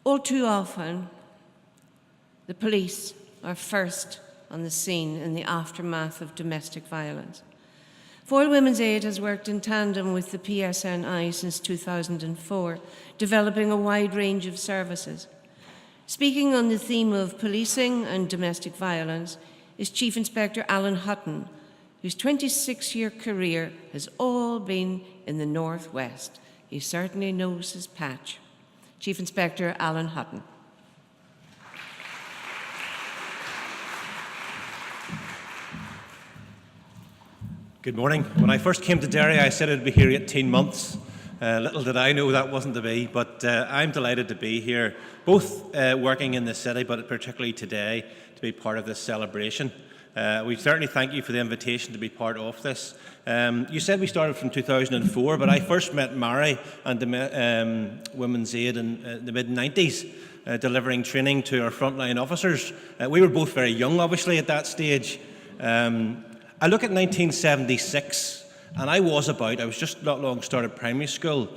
All too often, the police are first on the scene in the aftermath of domestic violence. Foyle Women's Aid has worked in tandem with the PSNI since 2004, developing a wide range of services. Speaking on the theme of policing and domestic violence is Chief Inspector Alan Hutton, whose 26-year career has all been in the Northwest. He certainly knows his patch. Chief Inspector Alan Hutton. Good morning. When I first came to Derry, I said I'd be here 18 months. Little did I know that wasn't to be, but I'm delighted to be here, both working in the city, but particularly today, to be part of this celebration. We certainly thank you for the invitation to be part of this. You said we started from 2004, but I first met Mary and Women's Aid in the mid-90s, delivering training to our frontline officers. We were both very young, obviously, at that stage. I look at 1976, and I was just not long started primary school.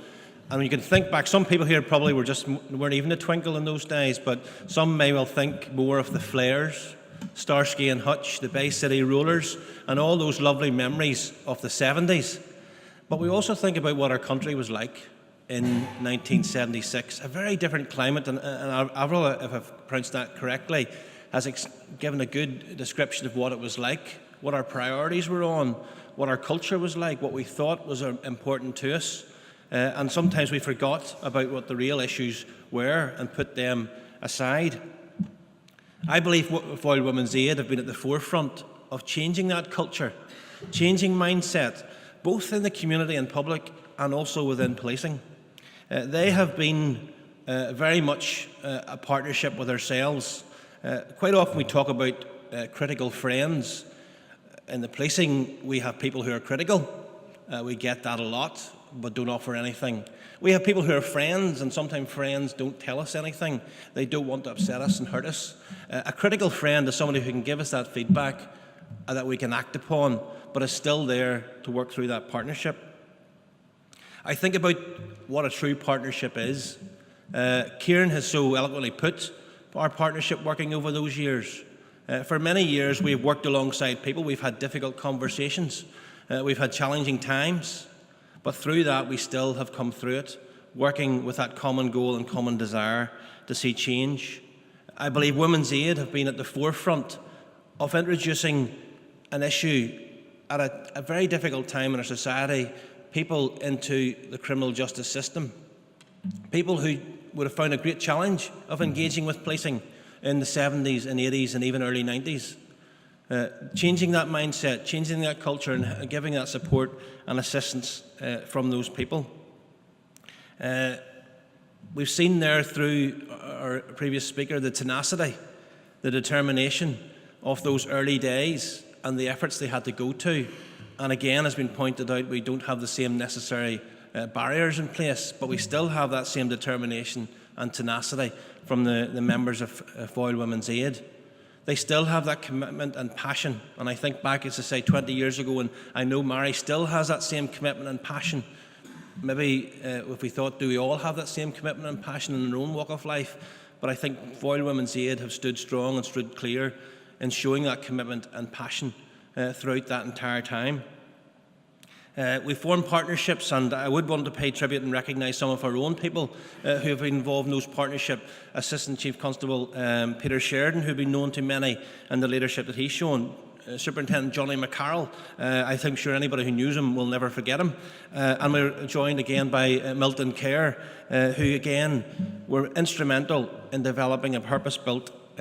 And you can think back, some people here probably weren't even a twinkle in those days, but some may well think more of the Flares, Starsky and Hutch, the Bay City Rollers, and all those lovely memories of the 70s. But we also think about what our country was like in 1976, a very different climate, and Avril, if I've pronounced that correctly, has given a good description of what it was like, what our priorities were on, what our culture was like, what we thought was important to us. And sometimes we forgot about what the real issues were and put them aside. I believe Foyle Women's Aid have been at the forefront of changing that culture, changing mindset, both in the community and public and also within policing. They have been very much a partnership with ourselves. Quite often we talk about critical friends. In the policing, we have people who are critical. We get that a lot, but don't offer anything. We have people who are friends, and sometimes friends don't tell us anything. They don't want to upset us and hurt us. A critical friend is somebody who can give us that feedback that we can act upon, but is still there to work through that partnership. I think about what a true partnership is. Kieran has so eloquently put our partnership working over those years. For many years, we've worked alongside people. We've had difficult conversations. We've had challenging times. But through that, we still have come through it, working with that common goal and common desire to see change. I believe Women's Aid have been at the forefront of introducing an issue at a very difficult time in our society, people into the criminal justice system, people who would have found a great challenge of engaging with policing in the 70s and 80s and even early 90s. Changing that mindset, changing that culture, and giving that support and assistance from those people. We've seen there through our previous speaker the tenacity, the determination of those early days and the efforts they had to go to. And again, as has been pointed out, we don't have the same necessary barriers in place, but we still have that same determination and tenacity from the members of Foyle Women's Aid. They still have that commitment and passion. And I think back, as I say, 20 years ago, and I know Mary still has that same commitment and passion. Maybe if we thought, do we all have that same commitment and passion in our own walk of life? But I think Foyle Women's Aid have stood strong and stood clear in showing that commitment and passion throughout that entire time. We formed partnerships, and I would want to pay tribute and recognise some of our own people who have been involved in those partnerships. Assistant Chief Constable Peter Sheridan, who have been known to many, and the leadership that he's shown. Superintendent Johnny McCarroll, I think sure anybody who knew him will never forget him. And we're joined again by Milton Kerr, who again were instrumental in developing a purpose-built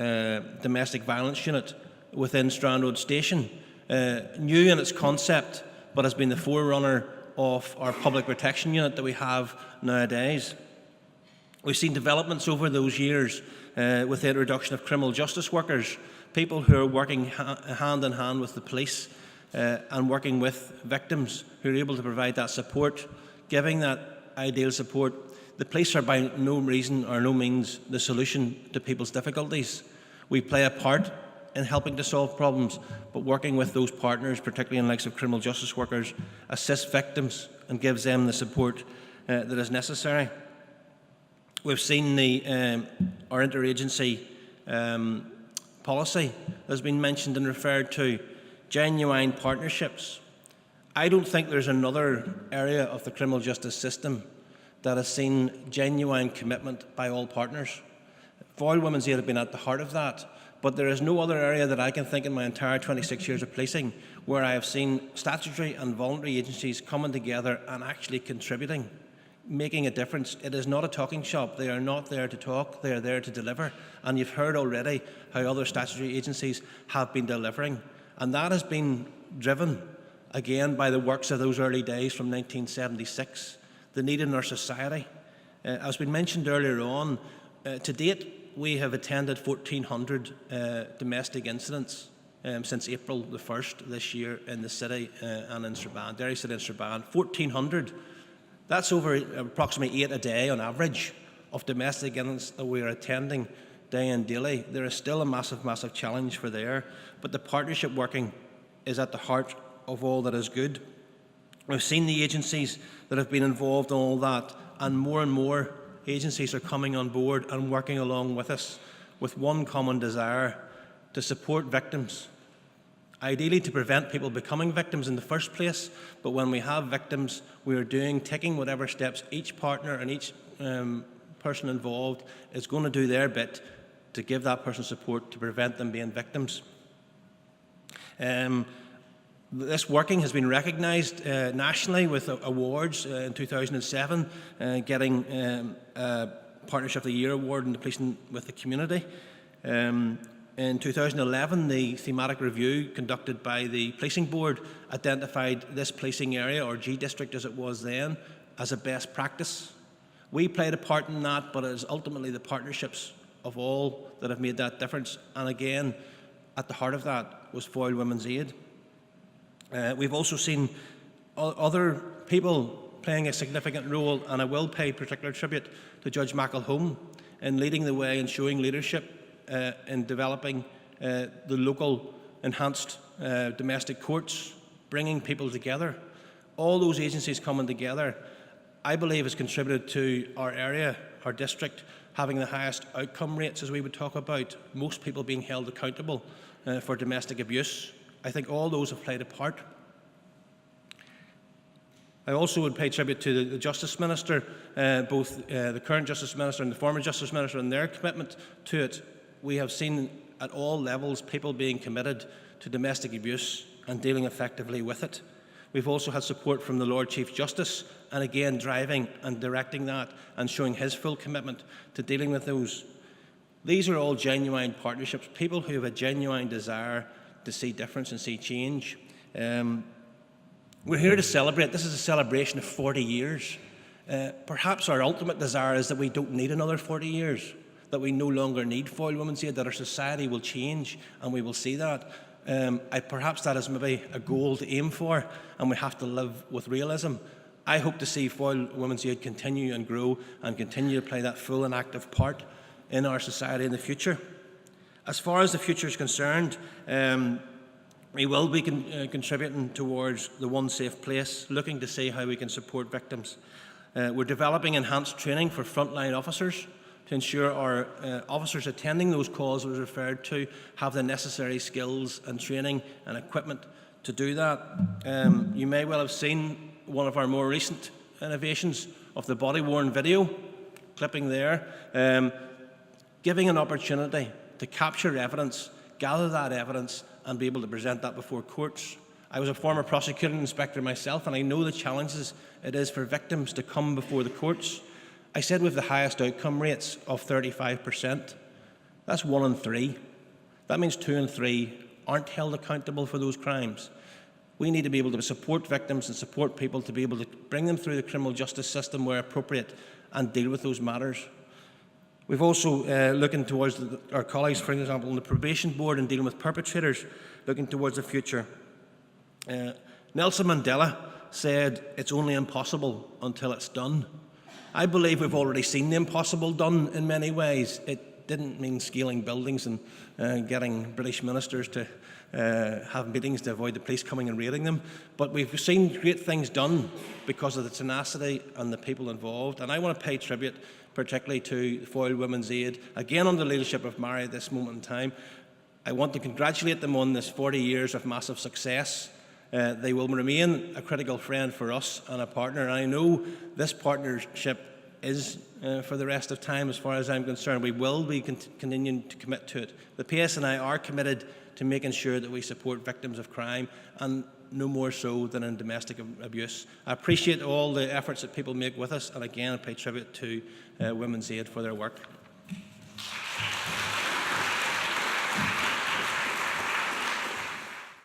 domestic violence unit within Strand Road Station. New in its concept, but has been the forerunner of our public protection unit that we have nowadays. We've seen developments over those years with the introduction of criminal justice workers, people who are working hand in hand with the police and working with victims who are able to provide that support, giving that ideal support. The police are by no reason or no means the solution to people's difficulties. We play a part in helping to solve problems, but working with those partners, particularly in the likes of criminal justice workers, assists victims and gives them the support that is necessary. We've seen our interagency policy has been mentioned and referred to, genuine partnerships. I don't think there's another area of the criminal justice system that has seen genuine commitment by all partners. Foyle Women's Aid have been at the heart of that, but there is no other area that I can think in my entire 26 years of policing where I have seen statutory and voluntary agencies coming together and actually contributing, making a difference. It is not a talking shop. They are not there to talk, they are there to deliver. And you've heard already how other statutory agencies have been delivering. And that has been driven, again, by the works of those early days from 1976, the need in our society. As we mentioned earlier on, to date, we have attended 1,400 domestic incidents since April the 1st this year in the city and in Strabane, Derry City and Strabane. 1,400. That's over approximately 8 a day on average of domestic incidents that we are attending day and daily. There is still a massive, massive challenge for there, but the partnership working is at the heart of all that is good. We've seen the agencies that have been involved in all that, and more agencies are coming on board and working along with us with one common desire: to support victims. Ideally to prevent people becoming victims in the first place, but when we have victims, we are taking whatever steps each partner and each person involved is going to do their bit to give that person support to prevent them being victims. This working has been recognised nationally with awards in 2007, getting a Partnership of the Year award in the policing with the community. In 2011, the thematic review conducted by the Policing Board identified this policing area, or G District as it was then, as a best practice. We played a part in that, but it is ultimately the partnerships of all that have made that difference. And again, at the heart of that was Foyle Women's Aid. We've also seen other people playing a significant role, and I will pay particular tribute to Judge McElhone in leading the way and showing leadership in developing the local enhanced domestic courts, bringing people together. All those agencies coming together, I believe, has contributed to our area, our district, having the highest outcome rates, as we would talk about, most people being held accountable for domestic abuse. I think all those have played a part. I also would pay tribute to the Justice Minister, both the current Justice Minister and the former Justice Minister, and their commitment to it. We have seen at all levels people being committed to domestic abuse and dealing effectively with it. We've also had support from the Lord Chief Justice, and again driving and directing that and showing his full commitment to dealing with those. These are all genuine partnerships, people who have a genuine desire to see difference and see change. We're here to celebrate. This is a celebration of 40 years. Perhaps our ultimate desire is that we don't need another 40 years, that we no longer need Foyle Women's Aid, that our society will change, and we will see that. Perhaps that is maybe a goal to aim for, and we have to live with realism. I hope to see Foyle Women's Aid continue and grow and continue to play that full and active part in our society in the future. As far as the future is concerned, we will be contributing towards the One Safe Place, looking to see how we can support victims. We're developing enhanced training for frontline officers to ensure our officers attending those calls was referred to have the necessary skills and training and equipment to do that. You may well have seen one of our more recent innovations of the body-worn video clipping there, giving an opportunity to capture evidence, gather that evidence, and be able to present that before courts. I was a former prosecuting inspector myself, and I know the challenges it is for victims to come before the courts. I said we have the highest outcome rates of 35%. That's 1 in 3. That means 2 in 3 aren't held accountable for those crimes. We need to be able to support victims and support people to be able to bring them through the criminal justice system where appropriate and deal with those matters. We've also looking towards our colleagues, for example, on the probation board and dealing with perpetrators, looking towards the future. Nelson Mandela said, "It's only impossible until it's done." I believe we've already seen the impossible done in many ways. didn't mean scaling buildings and getting British ministers to have meetings to avoid the police coming and raiding them. But we've seen great things done because of the tenacity and the people involved. And I want to pay tribute particularly to Foyle Women's Aid, again under the leadership of Mary at this moment in time. I want to congratulate them on this 40 years of massive success. They will remain a critical friend for us and a partner. And I know this partnership is for the rest of time, as far as I'm concerned. We will be continuing to commit to it. The PSNI are committed to making sure that we support victims of crime, and no more so than in domestic abuse. I appreciate all the efforts that people make with us, and again, I pay tribute to Women's Aid for their work.